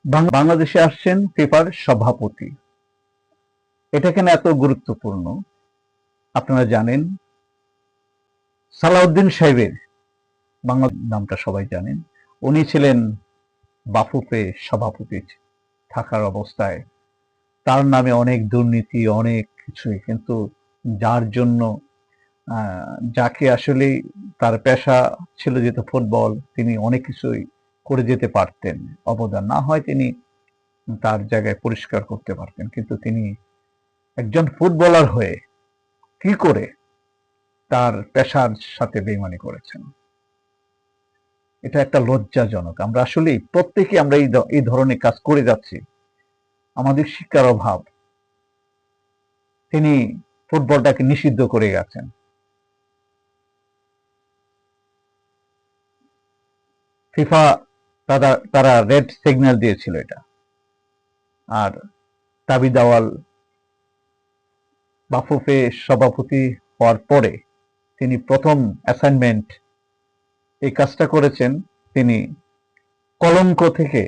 বাংলাদেশে আসছেন ফিফার সভাপতি। এটা কেন এত গুরুত্বপূর্ণ? আপনারা জানেন সালাউদ্দিন সাহেবের, বাংলা নামটা সবাই জানেন, উনি ছিলেন বাফুফে সভাপতি থাকার অবস্থায় তার নামে অনেক দুর্নীতি, অনেক কিছুই, কিন্তু যার জন্য যাকে আসলে তার পেশা ছিল যেহেতু ফুটবল, তিনি অনেক কিছুই করে যেতে পারতেন। অবদান না হয় তিনি তার জায়গায় পরিষ্কার করতে পারতেন, কিন্তু তিনি একজন ফুটবলার হয়ে কি করে তার পেশার সাথে বেইমানি করেছেন। এটা একটা লজ্জাজনক। আমরা আসলে প্রত্যেকে আমরা এই ধরনের কাজ করে যাচ্ছি। আমাদের শিক্ষার অভাব। তিনি ফুটবলটাকে নিষিদ্ধ করে গেছেন। ফিফা তারা রেড সিগন্যাল দিয়েছিল এটা। আর তাবিদ আওয়াল বাফুফে সভাপতি হওয়ার পরে তিনি প্রথম অ্যাসাইনমেন্ট এই কাজটা করেছেন। তিনি কলঙ্ক থেকে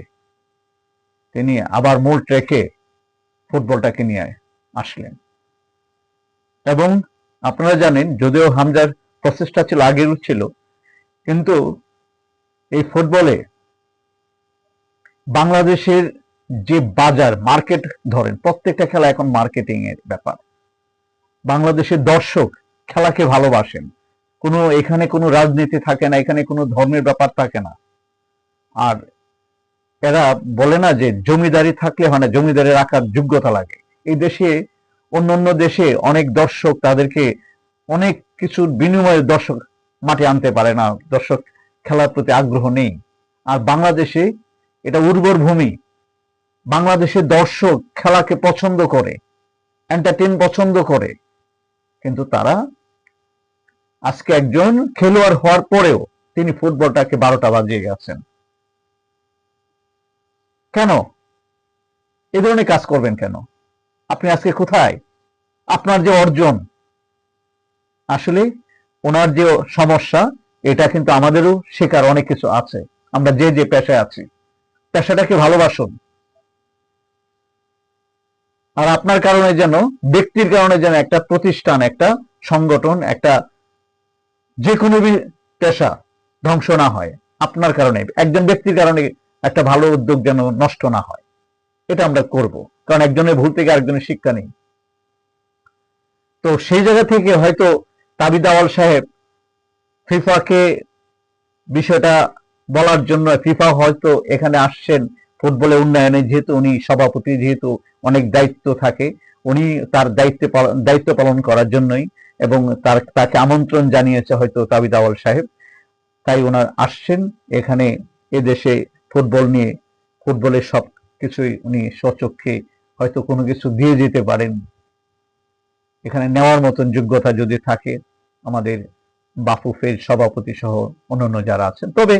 তিনি আবার মূল ট্র্যাকে ফুটবলটাকে নিয়ে আসলেন। এবং আপনারা জানেন, যদিও হামজার প্রসেসটা ছিল আগেও ছিল, কিন্তু এই ফুটবলে বাংলাদেশের যে বাজার মার্কেট, ধরেন প্রত্যেকটা খেলা এখন মার্কেটিং এর ব্যাপার। বাংলাদেশের দর্শক খেলাকে ভালোবাসেন। এখানে কোনো রাজনীতি থাকে না, এখানে কোনো ধর্মের ব্যাপার থাকে না। আর এরা বলে না যে জমিদারি থাকলে হয় না, জমিদারি রাখার যোগ্যতা লাগে। এই দেশে অন্যান্য দেশে অনেক দর্শক তাদেরকে অনেক কিছুর বিনিময়ে দর্শক মাঠে আনতে পারে না, দর্শক খেলার প্রতি আগ্রহ নেই। আর বাংলাদেশে এটা উর্বর ভূমি। বাংলাদেশের দর্শক খেলাকে পছন্দ করে, এন্টারটেইন পছন্দ করে, কিন্তু তারা আজকে একজন খেলোয়াড় হওয়ার পরেও তিনি ফুটবলটাকে 12টা বাজিয়ে গেছেন। কেন এ ধরনের কাজ করবেন? কেন? আপনি আজকে কোথায়? আপনার যে অর্জন, আসলে ওনার যে সমস্যা, এটা কিন্তু আমাদেরও শেখার অনেক কিছু আছে। আমরা যে যে পেশায় আছি, পেশাটাকে ভালোবাসুন। আর আপনার কারণে যেন, ব্যক্তির কারণে যেন একটা প্রতিষ্ঠান, একটা সংগঠন, একটা যে কোনো পেশা ধ্বংস না হয়। আপনার কারণে, একজন ব্যক্তির কারণে একটা ভালো উদ্যোগ যেন নষ্ট না হয়, এটা আমরা করব। কারণ একজনের ভুল থেকে আরেকজনের শিক্ষা নেই। তো সেই জায়গা থেকে হয়তো তাবিদ আওয়াল সাহেব ফিফাকে বিষয়টা বলার জন্য, ফিফা হয়তো এখানে আসছেন ফুটবলের উন্নয়নে, যেহেতু উনি সভাপতি, যেহেতু অনেক দায়িত্ব থাকে, উনি তার দায়িত্ব পালন করার জন্যই, এবং তাকে আমন্ত্রণ জানিয়েছে হয়তো তাবিদ আওয়াল সাহেব, তাই ওনার আসছেন এখানে। এদেশে ফুটবল নিয়ে, ফুটবলের সব কিছুই উনি স্বচক্ষে হয়তো কোনো কিছু দিয়ে যেতে পারেন। এখানে নেওয়ার মতন যোগ্যতা যদি থাকে আমাদের বাফুফের সভাপতি সহ অন্যান্য যারা আছেন, তবে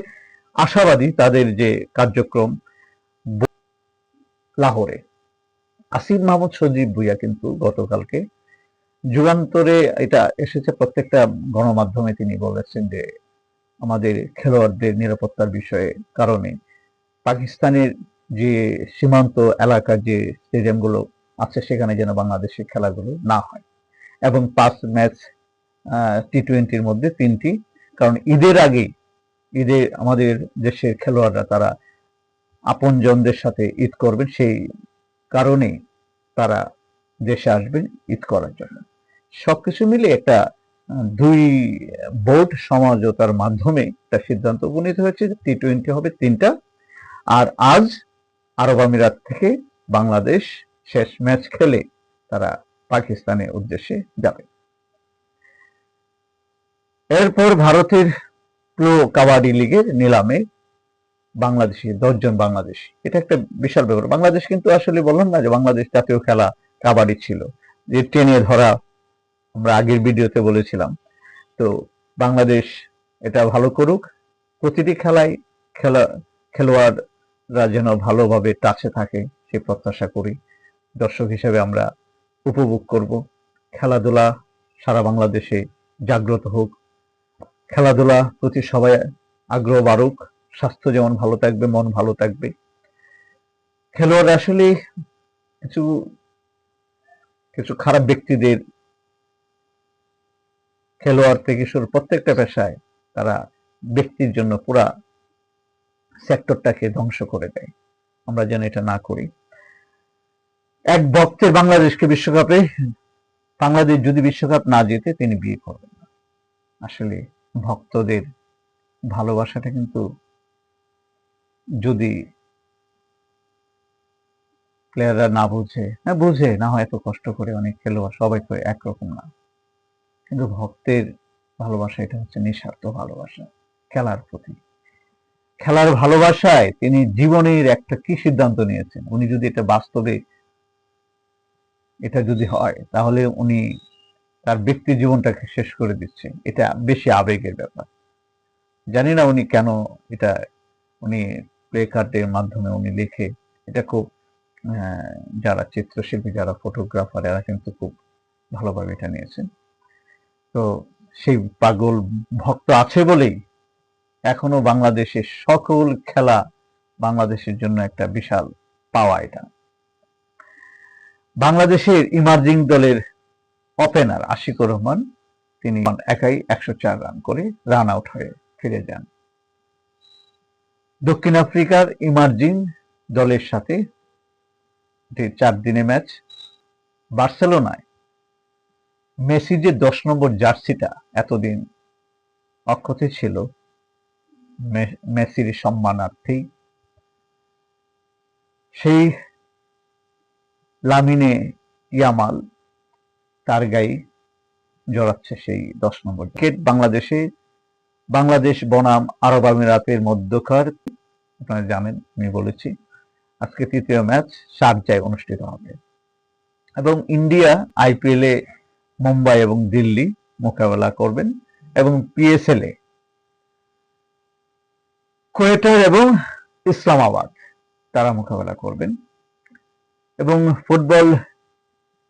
আশাবাদী তাদের যে কার্যক্রম। লাহোরে আসিফ মাহমুদ সজীব ভুইয়া কিন্তু গতকালকে যুগান্তরে এটা এসেছে, প্রত্যেকটা গণমাধ্যমে তিনি বলেছেন যে আমাদের খেলোয়াড়দের নিরাপত্তার বিষয়ে কারণে পাকিস্তানের যে সীমান্ত এলাকার যে স্টেডিয়ামগুলো আছে সেখানে যেন বাংলাদেশের খেলাগুলো না হয়, এবং 5 ম্যাচ টি-20-র মধ্যে 3টি, কারণ ঈদের আগে, ঈদে আমাদের দেশের খেলোয়াড়রা তারা আপনজনদের সাথে ঈদ করবেন, সেই কারণে তারা দেশে আসবেন ঈদ করার জন্য। সবকিছু মিলে একটা দুই বোর্ড সমঝোতার মাধ্যমে একটা সিদ্ধান্ত উপনীত হয়েছে যে টি-20 হবে 3টা। আর আজ আরব আমিরাত থেকে বাংলাদেশ শেষ ম্যাচ খেলে তারা পাকিস্তানের উদ্দেশ্যে যাবে। এরপর ভারতের প্রো কাবাডি লিগের নিলামে বাংলাদেশি 10 জন বাংলাদেশি, এটা একটা বিশাল ব্যাপার। বাংলাদেশ কিন্তু আসলে বললাম না যে বাংলাদেশ জাতীয় খেলা কাবাডি ছিল, যে টেনে ধরা, আমরা আগের ভিডিওতে বলেছিলাম। তো বাংলাদেশ এটা ভালো করুক, প্রতিটি খেলায় খেলোয়াড়রা যেন ভালোভাবে টাচে থাকে সে প্রত্যাশা করি। দর্শক হিসেবে আমরা উপভোগ করব। খেলাধুলা সারা বাংলাদেশে জাগ্রত হোক, খেলাধুলা প্রতি সবাই আগ্রহ বাড়ুক, স্বাস্থ্য যেমন ভালো থাকবে, মন ভালো থাকবে। খেলোয়াড় আসলে কিছু কিছু খারাপ ব্যক্তিদের, খেলোয়াড় থেকে শুরু প্রত্যেকটা পেশায় তারা ব্যক্তির জন্য পুরা সেক্টরটাকে ধ্বংস করে দেয়। আমরা যেন এটা না করি। এক ভক্তের বাংলাদেশকে বিশ্বকাপে, বাংলাদেশ যদি বিশ্বকাপ না জেতে তিনি বিয়ে করবেন না। আসলে ভক্তদের ভালোবাসাটা কিন্তু যদি প্লেয়াররা না বুঝে, না বুঝে না হয় এত কষ্ট করে অনেক খেলোয়াড়, সবাই তো একরকম না, কিন্তু ভক্তের ভালোবাসা এটা হচ্ছে নিঃস্বার্থ ভালোবাসা খেলার প্রতি। খেলার ভালোবাসায় তিনি জীবনের একটা কি সিদ্ধান্ত নিয়েছেন, উনি যদি এটা বাস্তবে এটা যদি হয় তাহলে উনি তার ব্যক্তি জীবনটাকে শেষ করে দিচ্ছে। এটা বেশি আবেগের ব্যাপার। জানি না উনি কেন এটা, উনি প্লে কার্ডের মাধ্যমে উনি লিখে এটা খুব যারা চিত্রশিল্পী, যারা ফটোগ্রাফার, এরা কিন্তু খুব ভালোভাবে এটা নিয়েছেন। তো সেই পাগল ভক্ত আছে বলেই এখনো বাংলাদেশের সকল খেলা বাংলাদেশের জন্য একটা বিশাল পাওয়া। এটা বাংলাদেশের ইমার্জিং দলের ওপেনার আশিকুর রহমান, তিনি একাই 104 রান করে রান আউট হয়ে ফিরে যান। দক্ষিণ আফ্রিকার ইমার্জিং দলের সাথে 4 দিনের ম্যাচ, বার্সেলোনায় মেসি যে 10 নম্বর জার্সিটা এতদিন অক্ষত ছিল মেসির সম্মানার্থে, সেই লামিনে ইয়ামাল তার গায়ে জড়াচ্ছে সেই 10 নম্বর। ক্রিকেট বাংলাদেশ বনাম আরব আমিরাতের মধ্যকার, আপনারা জানেন আমি বলেছি, আজকে তৃতীয় ম্যাচ শারজায় অনুষ্ঠিত হবে এবং ইন্ডিয়া আইপিএল এ মুম্বাই এবং দিল্লি মোকাবেলা করবেন এবং পিএসএল এ কোয়েটার এবং ইসলামাবাদ তারা মোকাবেলা করবেন এবং football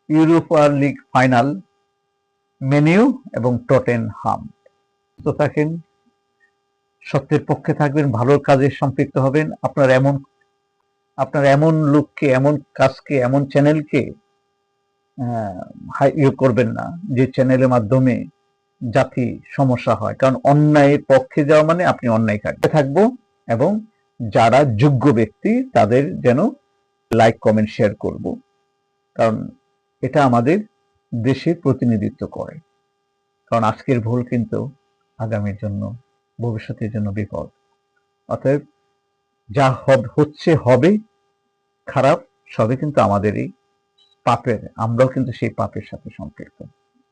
Europa league final menu এবং টটেনহাম। তো থাকেন, সত্যের পক্ষে থাকবেন, ভালোর কাজে সম্পৃক্ত হবেন। আপনার এমন লোককে, এমন কাজকে, এমন চ্যানেলকে করবেন না যে চ্যানেলের মাধ্যমে জাতি সমস্যা হয়, কারণ অন্যায়ের পক্ষে যাওয়া মানে আপনি অন্যায় কাজে থাকবো এবং যারা যোগ্য ব্যক্তি তাদের যেন লাইক কমেন্ট শেয়ার করব, কারণ এটা আমাদের দেশের প্রতিনিধিত্ব করে। কারণ আজকের ভুল কিন্তু আগামীর জন্য, ভবিষ্যতের জন্য বিপদ। অতএব যা হচ্ছে হবে খারাপ, সবই কিন্তু আমাদেরই পাপের, আমরাও কিন্তু সেই পাপের সাথে সম্পৃক্ত।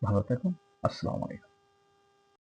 ভালো থাকুন। আসসালামু আলাইকুম।